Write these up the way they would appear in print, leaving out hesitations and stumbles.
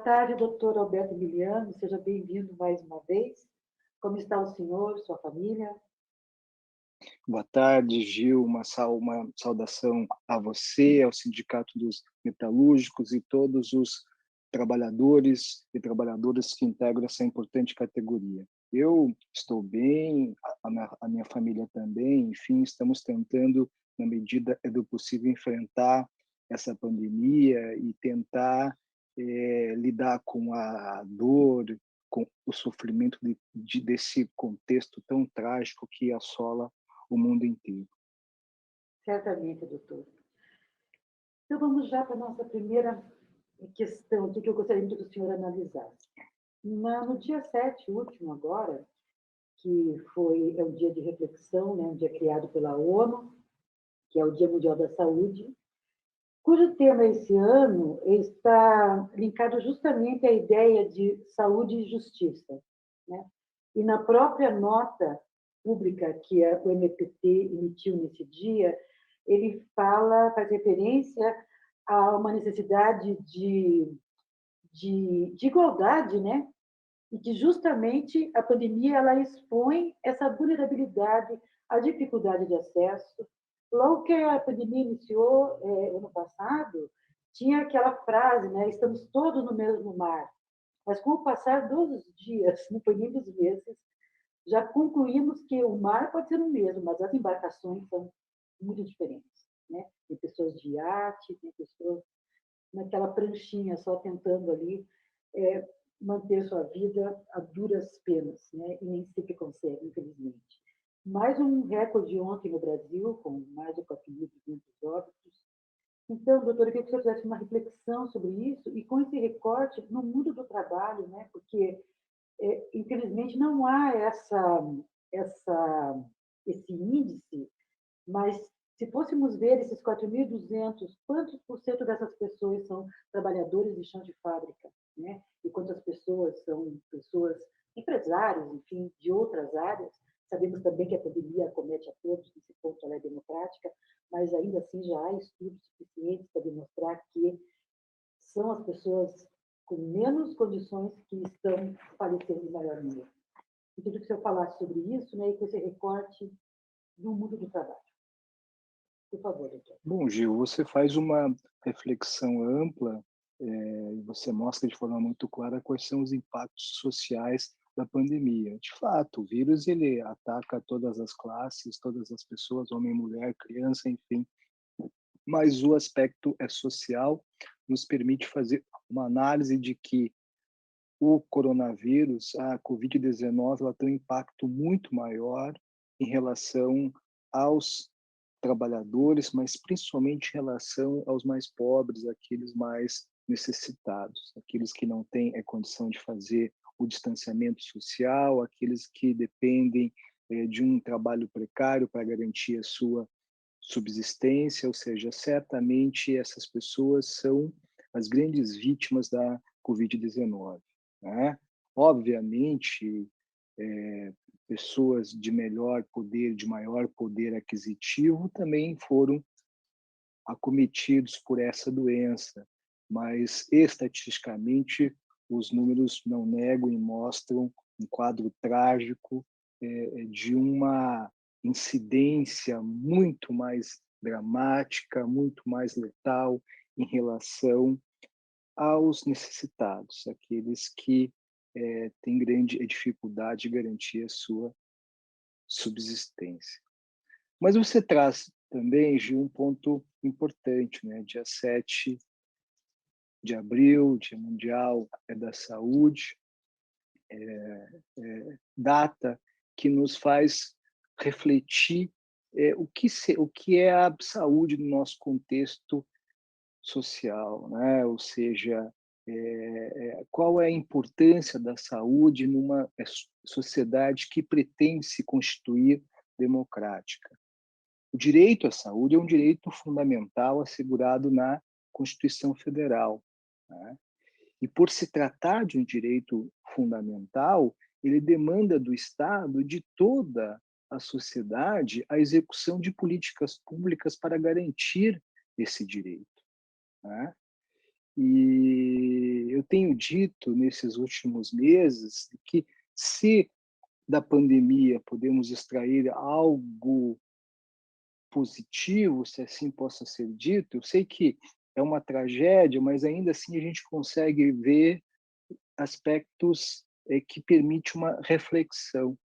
tarde, doutor Alberto Emiliano. Seja bem-vindo mais uma vez. Como está o senhor, sua família? Boa tarde, Gil. Uma saudação a você, ao Sindicato dos Metalúrgicos e todos os trabalhadores e trabalhadoras que integram essa importante categoria. Eu estou bem, a minha família também, enfim, estamos tentando, na medida do possível, enfrentar essa pandemia e tentar lidar com a dor, com o sofrimento desse contexto tão trágico que assola o mundo inteiro. Certamente, doutor. Então, vamos já para a nossa primeira questão aqui, que eu gostaria que o senhor analisasse. No dia 7, último agora, que é um dia de reflexão, né, um dia criado pela ONU, que é o Dia Mundial da Saúde, cujo tema esse ano está linkado justamente à ideia de saúde e justiça, né? E na própria nota pública que o MPT emitiu nesse dia, ele faz referência a uma necessidade de igualdade, né? E que justamente a pandemia ela expõe essa vulnerabilidade, a dificuldade de acesso. Logo que a pandemia iniciou, ano passado, tinha aquela frase, né? Estamos todos no mesmo mar. Mas com o passar dos dias, não foi nem dos meses, já concluímos que o mar pode ser o mesmo, mas as embarcações são muito diferentes, né? Tem pessoas de iate, tem pessoas naquela pranchinha só tentando ali manter sua vida a duras penas, né? E nem sempre consegue, infelizmente. Mais um recorde ontem no Brasil, com mais de 4.200 óbitos. Então, doutora, eu queria que você fizesse uma reflexão sobre isso e com esse recorte no mundo do trabalho, né? Porque, infelizmente, não há esse índice, mas se fôssemos ver esses 4.200, quantos por cento dessas pessoas são trabalhadores de chão de fábrica, né? E quantas pessoas são pessoas, empresários, enfim, de outras áreas? Sabemos também que a pandemia acomete a todos, nesse ponto ela é democrática, mas ainda assim já há estudos suficientes para demonstrar que são as pessoas com menos condições que estão falecendo em maior número. Eu queria que o senhor falasse sobre isso, né, e com esse recorte do mundo do trabalho. Por favor, doutor. Bom, Gil, você faz uma reflexão ampla e você mostra de forma muito clara quais são os impactos sociais da pandemia. De fato, o vírus ele ataca todas as classes, todas as pessoas, homem, mulher, criança, enfim. Mas o aspecto social, nos permite fazer uma análise de que o coronavírus, a Covid-19, ela tem um impacto muito maior em relação aos trabalhadores, mas principalmente em relação aos mais pobres, aqueles mais necessitados, aqueles que não têm a condição de fazer o distanciamento social, aqueles que dependem de um trabalho precário para garantir a sua subsistência, ou seja, certamente essas pessoas são as grandes vítimas da Covid-19, né? Obviamente, pessoas de melhor poder, de maior poder aquisitivo, também foram acometidos por essa doença, mas estatisticamente os números não negam e mostram um quadro trágico de uma incidência muito mais dramática, muito mais letal em relação aos necessitados, aqueles que têm grande dificuldade de garantir a sua subsistência. Mas você traz também, Gil, um ponto importante, né? Dia 7 de abril, Dia Mundial da Saúde, data que nos faz refletir o que é a saúde no nosso contexto social, né? Ou seja, qual é a importância da saúde numa sociedade que pretende se constituir democrática. O direito à saúde é um direito fundamental assegurado na Constituição Federal, né? E por se tratar de um direito fundamental, ele demanda do Estado, de toda a sociedade, a execução de políticas públicas para garantir esse direito, né? E eu tenho dito nesses últimos meses que se da pandemia podemos extrair algo positivo, se assim possa ser dito, eu sei que é uma tragédia, mas ainda assim a gente consegue ver aspectos que permite uma reflexão.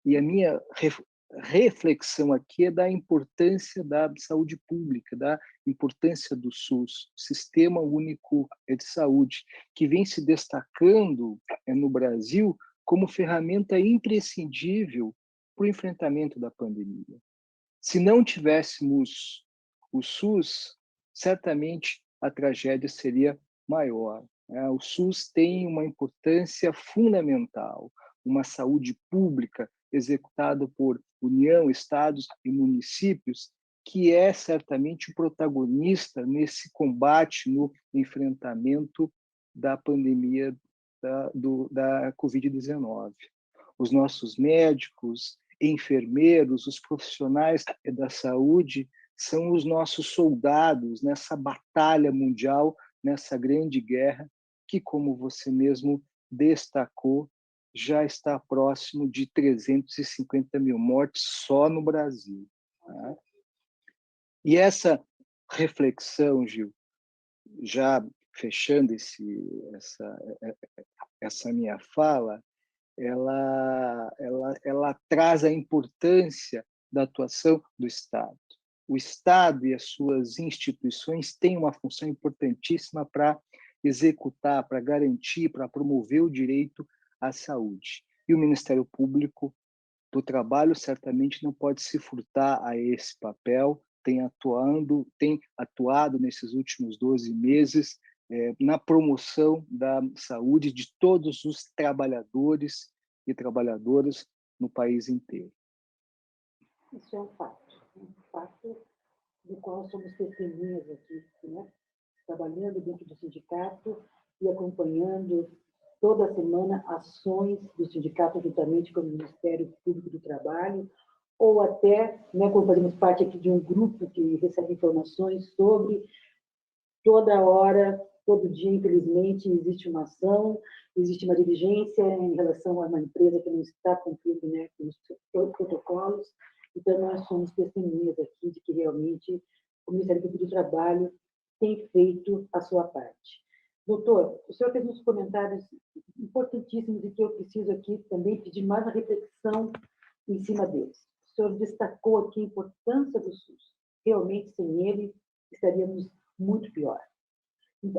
E a minha reflexão aqui é da importância da saúde pública, da importância do SUS, Sistema Único de Saúde, que vem se destacando no Brasil como ferramenta imprescindível para o enfrentamento da pandemia. Se não tivéssemos o SUS, certamente a tragédia seria maior. O SUS tem uma importância fundamental, uma saúde pública executada por União, estados e municípios, que é certamente o protagonista nesse combate, no enfrentamento da pandemia da Covid-19. Os nossos médicos, enfermeiros, os profissionais da saúde são os nossos soldados nessa batalha mundial, nessa grande guerra, que, como você mesmo destacou, já está próximo de 350 mil mortes só no Brasil. Tá? E essa reflexão, Gil, já fechando essa minha fala, ela traz a importância da atuação do Estado. O Estado e as suas instituições têm uma função importantíssima para executar, para garantir, para promover o direito à saúde. E o Ministério Público do Trabalho certamente não pode se furtar a esse papel, tem atuado nesses últimos 12 meses na promoção da saúde de todos os trabalhadores e trabalhadoras no país inteiro. Isso é um fato do qual somos testemunhas aqui, né? Trabalhando dentro do sindicato e acompanhando toda semana ações do sindicato juntamente com o Ministério Público do Trabalho, ou até, né, quando fazemos parte aqui de um grupo que recebe informações sobre toda hora, todo dia, infelizmente, existe uma ação, existe uma diligência em relação a uma empresa que não está cumprindo, né, com os protocolos. Então, nós somos testemunhas aqui de que realmente o Ministério Público do Trabalho tem feito a sua parte. Doutor, o senhor fez uns comentários importantíssimos e que eu preciso aqui também pedir mais uma reflexão em cima deles. O senhor destacou aqui a importância do SUS. Realmente, sem ele, estaríamos muito pior.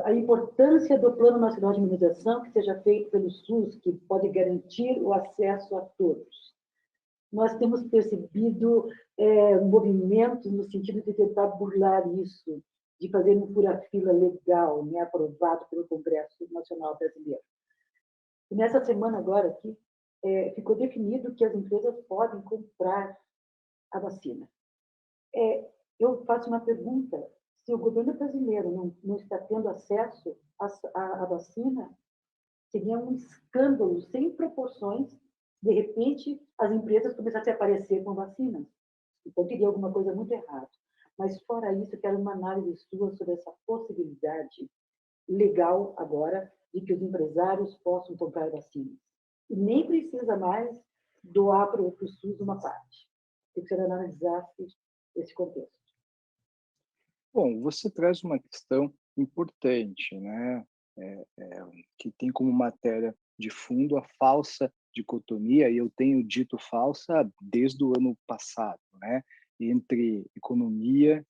A importância do Plano Nacional de Imunização que seja feito pelo SUS, que pode garantir o acesso a todos. Nós temos percebido movimentos no sentido de tentar burlar isso, de fazer um fura-fila legal, né, aprovado pelo Congresso Nacional Brasileiro. E nessa semana agora aqui, ficou definido que as empresas podem comprar a vacina. Eu faço uma pergunta: se o governo brasileiro não está tendo acesso à vacina, seria um escândalo sem proporções, de repente, as empresas começassem a aparecer com vacinas. Então, teria alguma coisa muito errada. Mas, fora isso, eu quero uma análise sua sobre essa possibilidade legal agora de que os empresários possam comprar vacinas. E nem precisa mais doar para o SUS uma parte. Eu queria que você analisasse esse contexto. Bom, você traz uma questão importante, né? Que tem como matéria de fundo a falsa dicotomia, e eu tenho dito falsa desde o ano passado, né? Entre economia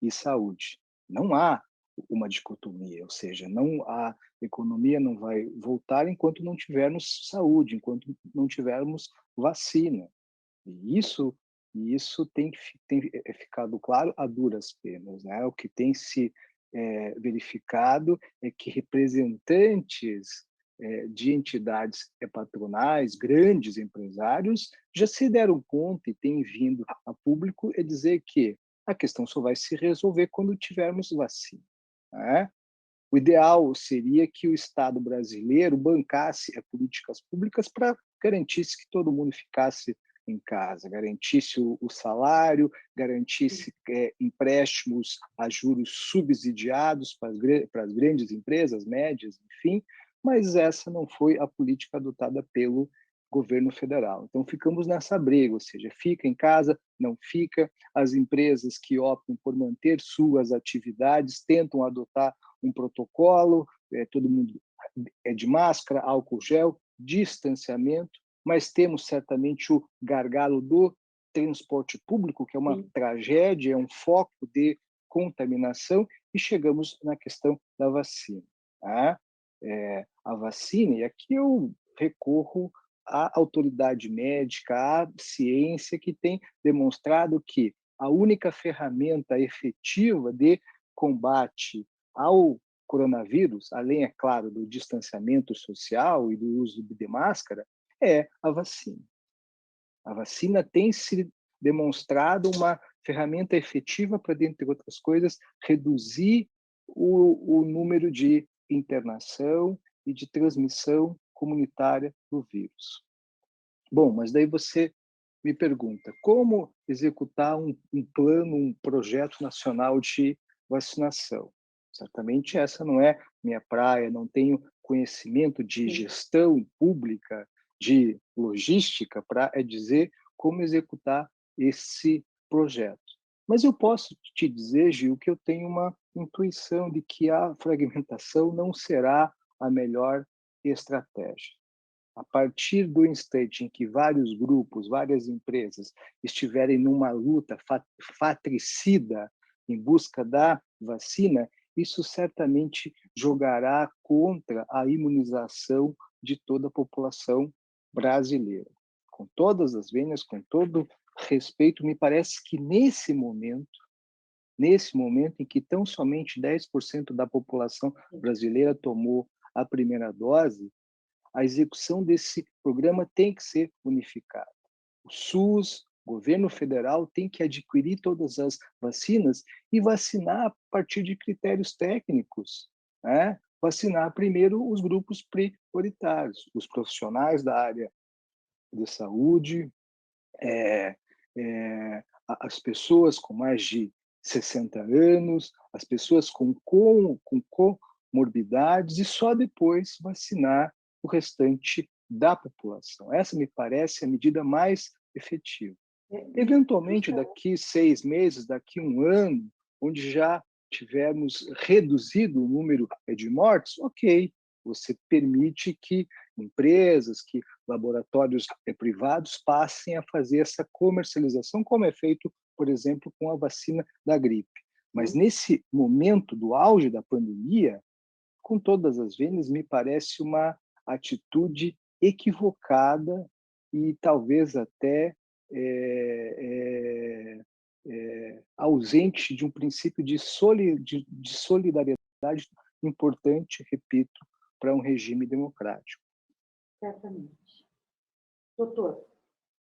e saúde. Não há uma dicotomia, ou seja, a economia não vai voltar enquanto não tivermos saúde, enquanto não tivermos vacina. E isso tem ficado claro a duras penas, né? O que tem se verificado é que representantes de entidades patronais, grandes empresários, já se deram conta e têm vindo a público a dizer que a questão só vai se resolver quando tivermos vacina, né? O ideal seria que o Estado brasileiro bancasse políticas públicas para garantir que todo mundo ficasse em casa, garantisse o salário, garantisse empréstimos a juros subsidiados para as grandes empresas, médias, enfim, mas essa não foi a política adotada pelo governo federal. Então, ficamos nessa briga, ou seja, fica em casa, não fica, as empresas que optam por manter suas atividades tentam adotar um protocolo, todo mundo é de máscara, álcool gel, distanciamento, mas temos certamente o gargalo do transporte público, que é uma tragédia, é um foco de contaminação, e chegamos na questão da vacina. Tá? A vacina, e aqui eu recorro à autoridade médica, à ciência, que tem demonstrado que a única ferramenta efetiva de combate ao coronavírus, além, é claro, do distanciamento social e do uso de máscara, é a vacina. A vacina tem se demonstrado uma ferramenta efetiva para, dentre outras coisas, reduzir o número de internação e de transmissão comunitária do vírus. Bom, mas daí você me pergunta, como executar um plano, um projeto nacional de vacinação? Certamente essa não é minha praia, não tenho conhecimento de gestão pública, de logística, para dizer como executar esse projeto. Mas eu posso te dizer, Gil, que eu tenho uma intuição de que a fragmentação não será a melhor estratégia. A partir do instante em que vários grupos, várias empresas estiverem numa luta fratricida em busca da vacina, isso certamente jogará contra a imunização de toda a população brasileira. Com todas as vênias, com todo respeito, me parece que nesse momento em que tão somente 10% da população brasileira tomou a primeira dose, a execução desse programa tem que ser unificada. O SUS, o governo federal, tem que adquirir todas as vacinas e vacinar a partir de critérios técnicos. Né? Vacinar primeiro os grupos prioritários, os profissionais da área de saúde, as pessoas com mais de 60 anos, as pessoas com comorbidades, e só depois vacinar o restante da população. Essa me parece a medida mais efetiva. Eventualmente, daqui 6 meses, daqui 1 ano, onde já tivermos reduzido o número de mortes, ok, você permite que empresas, que laboratórios privados passem a fazer essa comercialização, como é feito, por exemplo, com a vacina da gripe. Mas nesse momento do auge da pandemia, com todas as vênias, me parece uma atitude equivocada e talvez até ausente de um princípio de solidariedade importante, repito, para um regime democrático. Certamente. Doutor,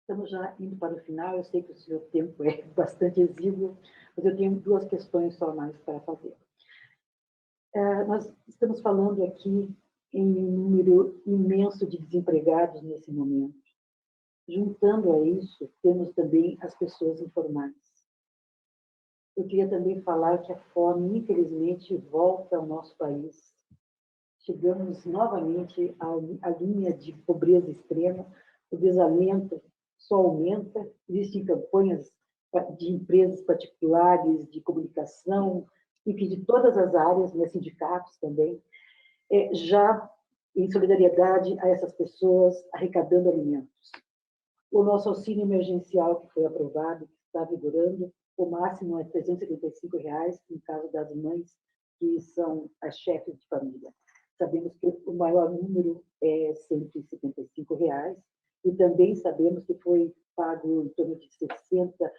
estamos já indo para o final, eu sei que o seu tempo é bastante exíguo, mas eu tenho 2 questões só mais para fazer. Nós estamos falando aqui em um número imenso de desempregados nesse momento. Juntando a isso, temos também as pessoas informais. Eu queria também falar que a fome, infelizmente, volta ao nosso país. Chegamos novamente à linha de pobreza extrema, o desalento só aumenta, existem campanhas de empresas particulares, de comunicação, enfim, de todas as áreas, né, sindicatos também, já em solidariedade a essas pessoas, arrecadando alimentos. O nosso auxílio emergencial, que foi aprovado, que está vigorando, o máximo é R$ 375, no caso das mães que são as chefes de família. Sabemos que o maior número é R$ 175, e também sabemos que foi pago em torno de 60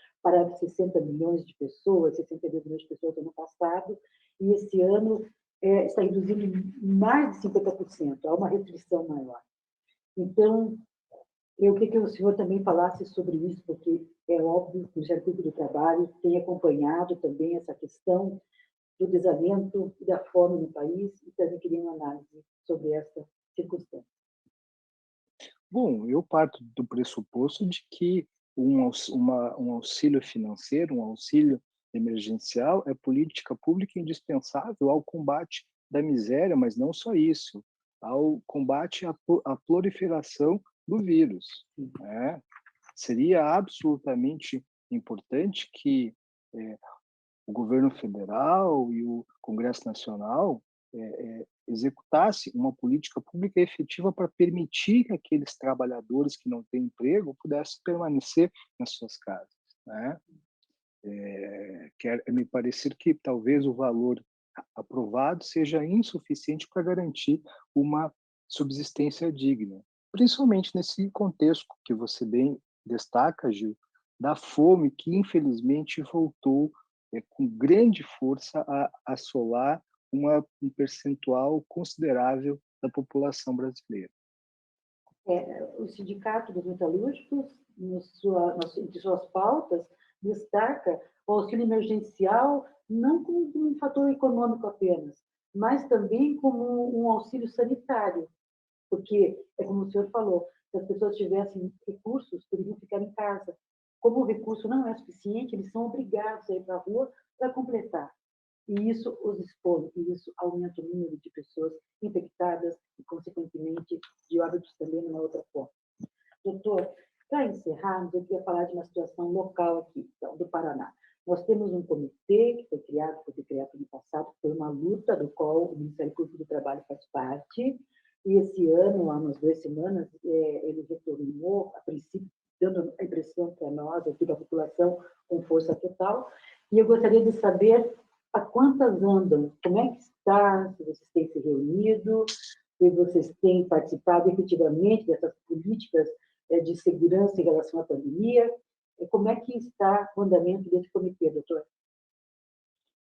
milhões de pessoas, 62 milhões de pessoas no ano passado, e esse ano está reduzindo mais de 50%, há uma restrição maior. Então, eu queria que o senhor também falasse sobre isso, porque é óbvio que o Ministério Público do Trabalho tem acompanhado também essa questão do desalento e da fome no país, e também queria uma análise sobre essa circunstância. Bom, eu parto do pressuposto de que um auxílio financeiro, um auxílio emergencial é política pública indispensável ao combate da miséria, mas não só isso, ao combate à proliferação do vírus, né? Seria absolutamente importante que o governo federal e o Congresso Nacional executasse uma política pública efetiva para permitir que aqueles trabalhadores que não têm emprego pudessem permanecer nas suas casas, né? Quer me parecer que talvez o valor aprovado seja insuficiente para garantir uma subsistência digna, principalmente nesse contexto que você bem destaca, Gil, da fome que infelizmente voltou com grande força a assolar um percentual considerável da população brasileira. O Sindicato dos Metalúrgicos, entre suas pautas, destaca o auxílio emergencial não como um fator econômico apenas, mas também como um auxílio sanitário, porque, é como o senhor falou, se as pessoas tivessem recursos, poderiam ficar em casa. Como o recurso não é suficiente, eles são obrigados a ir para a rua para completar. E isso os expõe, e isso aumenta o número de pessoas infectadas e, consequentemente, de óbitos também numa outra forma. Doutor, para encerrarmos, eu queria falar de uma situação local aqui, então, do Paraná. Nós temos um comitê que foi criado no passado, foi uma luta do qual o Ministério Público do Trabalho faz parte, e esse ano, há umas 2 semanas, ele retornou, a princípio, dando a impressão para nós, aqui da população, com força total, e eu gostaria de saber a quantas andam, como é que está, se vocês têm se reunido, se vocês têm participado efetivamente dessas políticas de segurança em relação à pandemia, como é que está o andamento desse comitê, doutor?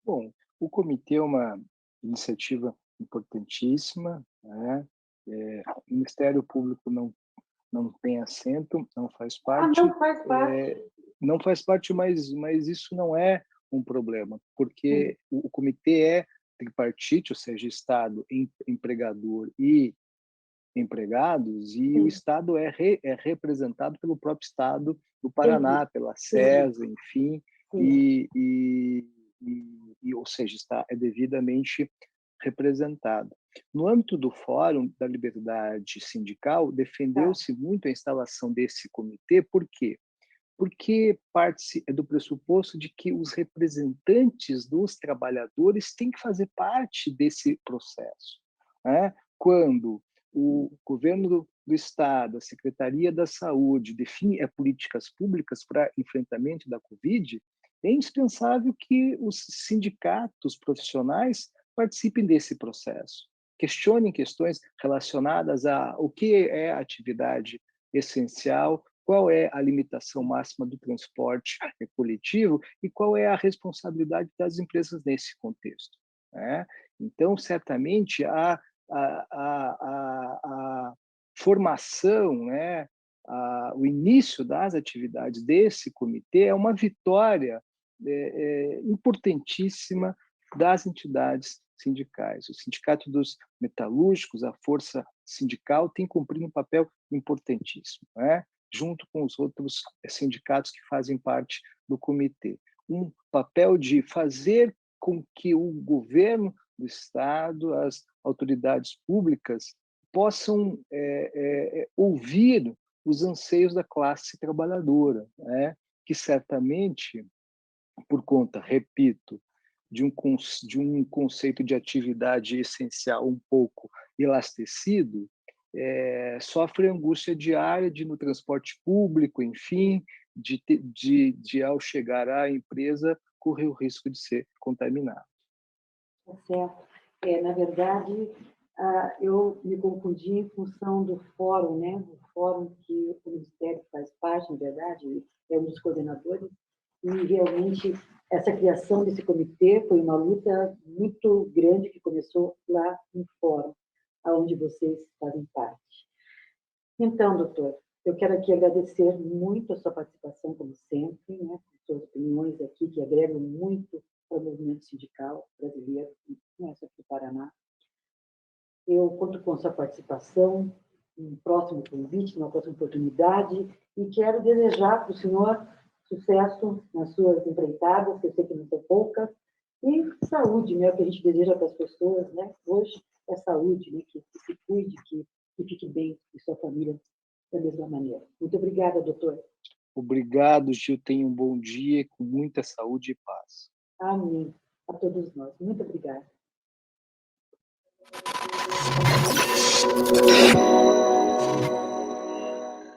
Bom, o comitê é uma iniciativa importantíssima, né? O Ministério Público não tem assento, não faz parte, Não faz parte. não faz parte, mas isso não é um problema, porque o comitê é tripartite, ou seja, Estado, empregador e empregados, e o Estado é representado pelo próprio Estado do Entendi. Paraná, pela SESA, enfim, Sim. ou seja, é devidamente representado. No âmbito do Fórum da Liberdade Sindical, Tá. defendeu-se muito a instalação desse comitê, por quê? Porque parte do pressuposto de que os representantes dos trabalhadores têm que fazer parte desse processo, né? Quando o governo do Estado, a Secretaria da Saúde, define políticas públicas para enfrentamento da Covid, é indispensável que os sindicatos profissionais participem desse processo, questionem questões relacionadas a o que é a atividade essencial, qual é a limitação máxima do transporte coletivo e qual é a responsabilidade das empresas nesse contexto, né? Então, certamente, a formação, né, o início das atividades desse comitê é uma vitória importantíssima das entidades sindicais. O Sindicato dos Metalúrgicos, a força sindical, tem cumprido um papel importantíssimo, né? Junto com os outros sindicatos que fazem parte do comitê. Um papel de fazer com que o governo do Estado, as autoridades públicas, possam ouvir os anseios da classe trabalhadora, né? Que certamente, por conta, repito, de um conceito de atividade essencial um pouco elastecido, sofre angústia diária de no transporte público, enfim, de ao chegar à empresa correr o risco de ser contaminado. Tá certo. Na verdade, eu me confundi em função do fórum, né? O fórum que o Ministério faz parte, na verdade, é um dos coordenadores, e realmente essa criação desse comitê foi uma luta muito grande que começou lá no fórum, onde vocês fazem parte. Então, doutor, eu quero aqui agradecer muito a sua participação, como sempre, né, com suas opiniões aqui, que agregam muito ao movimento sindical brasileiro, não é só aqui do Paraná. Eu conto com sua participação um próximo convite, uma próxima oportunidade, e quero desejar para o senhor sucesso nas suas empreitadas, que eu sei que não são poucas, e saúde, né, o que a gente deseja para as pessoas, né, hoje é saúde, né, que se cuide, que fique bem e sua família da mesma maneira. Muito obrigada, doutor. Obrigado, Gil. Tenha um bom dia, com muita saúde e paz. Amém. A todos nós. Muito obrigada.